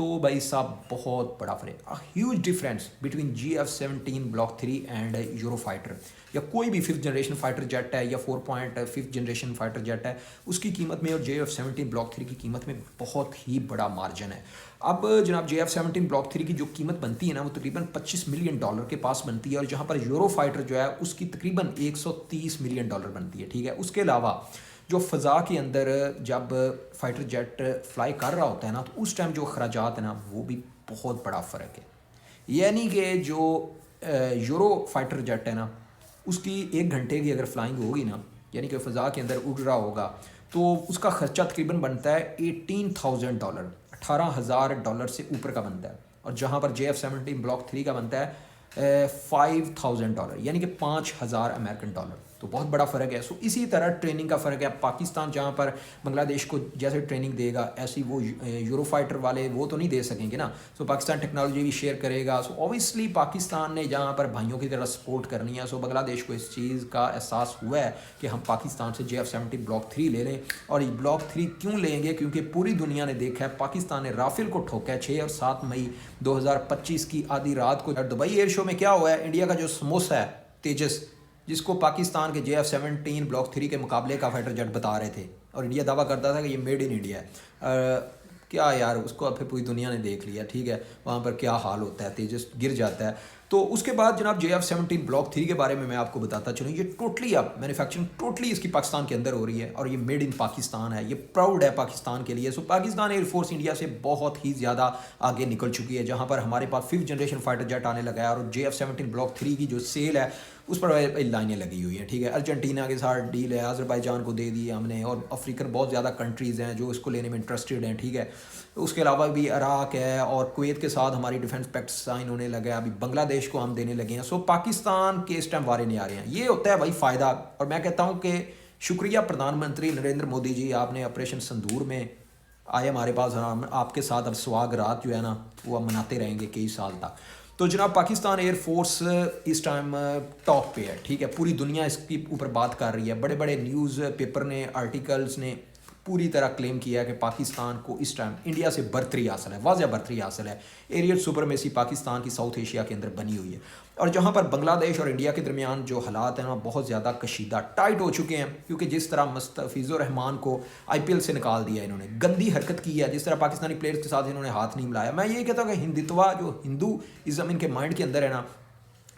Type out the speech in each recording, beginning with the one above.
تو بھائی صاحب بہت بڑا فرق، huge difference between GF-17 block 3 and euro fighter, یا کوئی بھی 5th جنریشن فائٹر جیٹ ہے یا 4.5 جنریشن فائٹر جیٹ ہے، اس کی قیمت میں اور GF-17 بلاک 3 کی قیمت میں بہت ہی بڑا مارجن ہے۔ اب جناب GF-17 بلاک 3 کی جو قیمت بنتی ہے نا، وہ تقریباً $25 ملین کے پاس بنتی ہے، اور جہاں پر یورو فائٹر جو ہے اس کی تقریباً $130 ملین بنتی ہے، ٹھیک ہے۔ اس کے علاوہ جو فضا کے اندر جب فائٹر جیٹ فلائی کر رہا ہوتا ہے نا، تو اس ٹائم جو اخراجات ہیں نا، وہ بھی بہت بڑا فرق ہے۔ یعنی کہ جو یورو فائٹر جیٹ ہے نا، اس کی 1 گھنٹے کی اگر فلائنگ ہوگی نا، یعنی کہ فضا کے اندر اڑ رہا ہوگا، تو اس کا خرچہ تقریباً بنتا ہے $18,000، $18,000 سے اوپر کا بنتا ہے، اور جہاں پر GF-17 بلاک 3 کا بنتا ہے $5,000، یعنی کہ $5,000۔ تو بہت بڑا فرق ہے۔ سو اسی طرح ٹریننگ کا فرق ہے، پاکستان جہاں پر بنگلہ دیش کو جیسے ٹریننگ دے گا، ایسی وہ یورو فائٹر والے وہ تو نہیں دے سکیں گے نا۔ سو پاکستان ٹیکنالوجی بھی شیئر کرے گا۔ سو اوبیسلی پاکستان نے جہاں پر بھائیوں کی طرح سپورٹ کرنی ہے، سو بنگلہ دیش کو اس چیز کا احساس ہوا ہے کہ ہم پاکستان سے GF-17 بلاک 3 لے لیں۔ اور یہ بلاک 3 کیوں لیں گے؟ کیونکہ پوری دنیا نے دیکھا ہے پاکستان نے رافیل کو ٹھوکا ہے 6 اور 7 مئی 2025 کی آدھی رات کو دبئی ایئر شو میں۔ کیا ہوا ہے؟ انڈیا کا جو سموسا ہے تیجس، جس کو پاکستان کے GF-17 بلاک 3 کے مقابلے کا فائٹر جیٹ بتا رہے تھے، اور انڈیا دعویٰ کرتا تھا کہ یہ میڈ ان انڈیا ہے، کیا یار اس کو پھر پوری دنیا نے دیکھ لیا، ٹھیک ہے، وہاں پر کیا حال ہوتا ہے، تیجس گر جاتا ہے۔ تو اس کے بعد جناب GF-17 بلاک 3 کے بارے میں آپ کو بتاتا چلوں، یہ ٹوٹلی اب مینوفیکچرنگ ٹوٹلی اس کی پاکستان کے اندر ہو رہی ہے، اور یہ میڈ ان پاکستان ہے، یہ پراؤڈ ہے پاکستان کے لیے۔ سو پاکستان ایئر فورس انڈیا سے بہت ہی زیادہ آگے نکل چکی ہے، جہاں پر ہمارے پاس 5th جنریشن فائٹر جیٹ آنے لگا ہے، اور GF-17 بلاک 3 کی جو سیل ہے اس پر لائنیں لگی ہوئی ہیں، ٹھیک ہے۔ ارجنٹینا کے ساتھ ڈیل ہے، آذربائیجان کو دے دی ہم نے، اور افریقن بہت زیادہ کنٹریز ہیں جو اس کو لینے میں انٹرسٹڈ ہیں، ٹھیک ہے۔ اس کے علاوہ بھی عراق ہے اور کویت کے ساتھ ہماری ڈیفنس پیکٹ سائن ہونے لگے ہیں، ابھی بنگلہ دیش کو ہم دینے لگے ہیں۔ سو پاکستان کے اس ٹائم وارے نہیں آ رہے ہیں، یہ ہوتا ہے بھائی فائدہ۔ اور میں کہتا ہوں کہ شکریہ پردھان منتری نریندر مودی جی، آپ نے آپریشن سندور میں آئے ہمارے پاس، آپ کے ساتھ اب سواگ رات جو ہے نا وہ ہم مناتے رہیں گے کئی سال تک۔ تو جناب پاکستان ایئر فورس اس ٹائم ٹاپ پہ ہے، ٹھیک ہے، پوری دنیا اس کی اوپر بات کر رہی ہے، بڑے بڑے نیوز پیپر نے، آرٹیکلز نے پوری طرح کلیم کیا ہے کہ پاکستان کو اس ٹائم انڈیا سے برتری حاصل ہے، واضح برتری حاصل ہے، ایریل سپرمیسی پاکستان کی ساؤتھ ایشیا کے اندر بنی ہوئی ہے۔ اور جہاں پر بنگلہ دیش اور انڈیا کے درمیان جو حالات ہیں وہ بہت زیادہ کشیدہ ٹائٹ ہو چکے ہیں، کیونکہ جس طرح مستفیض الرحمان کو IPL سے نکال دیا، انہوں نے گندی حرکت کی ہے، جس طرح پاکستانی پلیئرز کے ساتھ انہوں نے ہاتھ نہیں ملایا۔ میں یہ کہتا ہوں کہ ہندتوا جو ہندو ازم ان کے مائنڈ کے اندر ہے نا،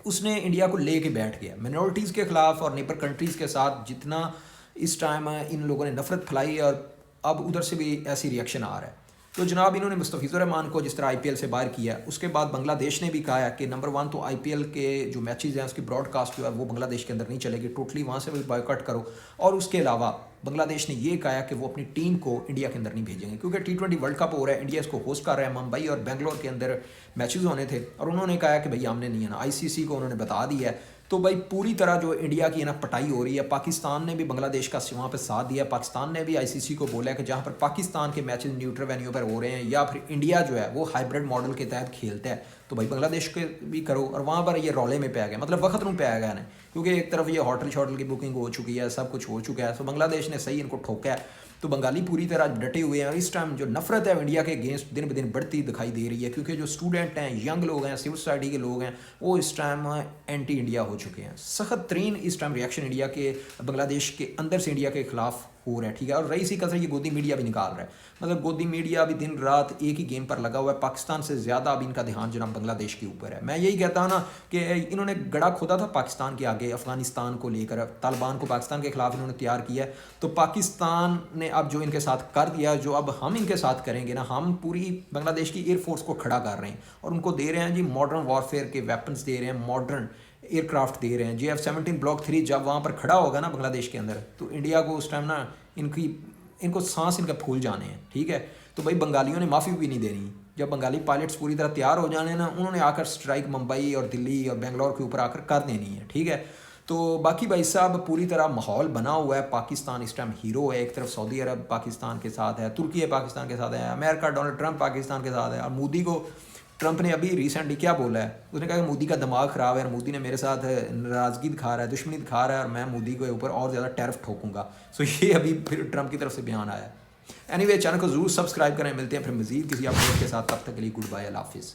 اس نے انڈیا کو لے کے بیٹھ گیا منورٹیز کے خلاف اور نیبر کنٹریز کے ساتھ، جتنا اس ٹائم ان لوگوں نے نفرت پھیلائی، اور اب ادھر سے بھی ایسی ریئیکشن آ رہا ہے۔ تو جناب انہوں نے مستفیض الرحمان کو جس طرح IPL سے باہر کیا، اس کے بعد بنگلہ دیش نے بھی کہا ہے کہ نمبر 1 تو IPL کے جو میچز ہیں اس کی براڈ کاسٹ جو ہے وہ بنگلہ دیش کے اندر نہیں چلے گی، ٹوٹلی وہاں سے بھی بائیکاٹ کرو۔ اور اس کے علاوہ بنگلہ دیش نے یہ کہا کہ وہ اپنی ٹیم کو انڈیا کے اندر نہیں بھیجیں گے، کیونکہ T20 ورلڈ کپ ہو رہا ہے، انڈیا اس کو ہوسٹ کر رہا ہے، ممبئی اور بنگلور کے اندر میچز ہونے تھے، اور انہوں نے کہا کہ بھئی ہم نے نہیں آنا، ICC کو انہوں نے بتا دیا ہے۔ تو بھائی پوری طرح جو انڈیا کی نا پٹائی ہو رہی ہے، پاکستان نے بھی بنگلہ دیش کا وہاں پہ ساتھ دیا، پاکستان نے بھی ICC کو بولا ہے کہ جہاں پر پاکستان کے میچز نیوٹرل وینیو پر ہو رہے ہیں، یا پھر انڈیا جو ہے وہ ہائیبرڈ ماڈل کے تحت کھیلتا ہے، تو بھائی بنگلہ دیش کے بھی کرو۔ اور وہاں پر یہ رولے میں پہ گیا، مطلب وقت میں پہ آ گیا نا، کیونکہ ایک طرف یہ ہوٹل شوٹل کی بکنگ ہو چکی ہے، سب کچھ ہو چکا ہے، تو بنگلہ دیش نے صحیح ان کو ٹھوکا ہے۔ تو بنگالی پوری طرح ڈٹے ہوئے ہیں، اور اس ٹائم جو نفرت ہے انڈیا کے اگینسٹ دن بدن بڑھتی دکھائی دے رہی ہے، کیونکہ جو اسٹوڈنٹ ہیں، ینگ لوگ ہیں، سول سوسائٹی کے لوگ ہیں، وہ اس ٹائم اینٹی انڈیا ہو چکے ہیں۔ سخت ترین اس ٹائم ریئیکشن انڈیا کے بنگلہ دیش کے اندر سے انڈیا کے خلاف ہو رہا ہے، ٹھیک ہے۔ اور رئیسی کثر یہ گودی میڈیا بھی نکال رہا ہے، مطلب گودی میڈیا بھی دن رات ایک ہی گیم پر لگا ہوا ہے، پاکستان سے زیادہ اب ان کا دھیان جناب بنگلہ دیش کے اوپر ہے۔ میں یہی کہتا ہوں نا کہ انہوں نے گڑا کھودا تھا پاکستان کے آگے، افغانستان کو لے کر، طالبان کو پاکستان کے خلاف انہوں نے تیار کیا ہے، تو پاکستان نے اب جو ان کے ساتھ کر دیا، جو اب ہم ان کے ساتھ کریں گے نا، ہم پوری بنگلہ دیش کی ایئر فورس کو کھڑا کر رہے ہیں، اور ان کو دے رہے ہیں جی ماڈرن وارفیئر کے ویپنز دے رہے ہیں، ماڈرن ایئر کرافٹ دے رہے ہیں۔ GF-17 بلاک 3 جب وہاں پر کھڑا ہوگا نا بنگلہ دیش کے اندر، تو انڈیا کو اس ٹائم نا ان کو سانس ان کا پھول جانے ہیں، ٹھیک ہے۔ تو بھائی بنگالیوں نے معافی بھی نہیں دینی، جب بنگالی پائلٹس پوری طرح تیار ہو جانے نا، انہوں نے آ کر اسٹرائک ممبئی اور دلی اور بنگلور کے اوپر آ کر دینی ہے، ٹھیک ہے۔ تو باقی بھائی صاحب پوری طرح ماحول بنا ہوا ہے، پاکستان اس ٹائم ہیرو ہے، ایک طرف سعودی عرب پاکستان کے ساتھ ہے، ترکی پاکستان کے ساتھ ہے، امریکہ ڈونلڈ ٹرمپ پاکستان کے ساتھ ہے، اور مودی کو ٹرمپ نے ابھی ریسنٹلی کیا بولا ہے، اس نے کہا کہ مودی کا دماغ خراب ہے، اور مودی نے میرے ساتھ ناراضگی دکھا رہا ہے، دشمنی دکھا رہا ہے، اور میں مودی کے اوپر اور زیادہ ٹیرف ٹھوکوں گا۔ سو یہ ابھی پھر ٹرمپ کی طرف سے بیان آیا ہے۔ اینی وے چینل کو ضرور سبسکرائب کریں. ملتے ہیں پھر مزید کسی اپڈیٹ کے ساتھ. تب تک کے لیے گڈ بائے, اللہ حافظ.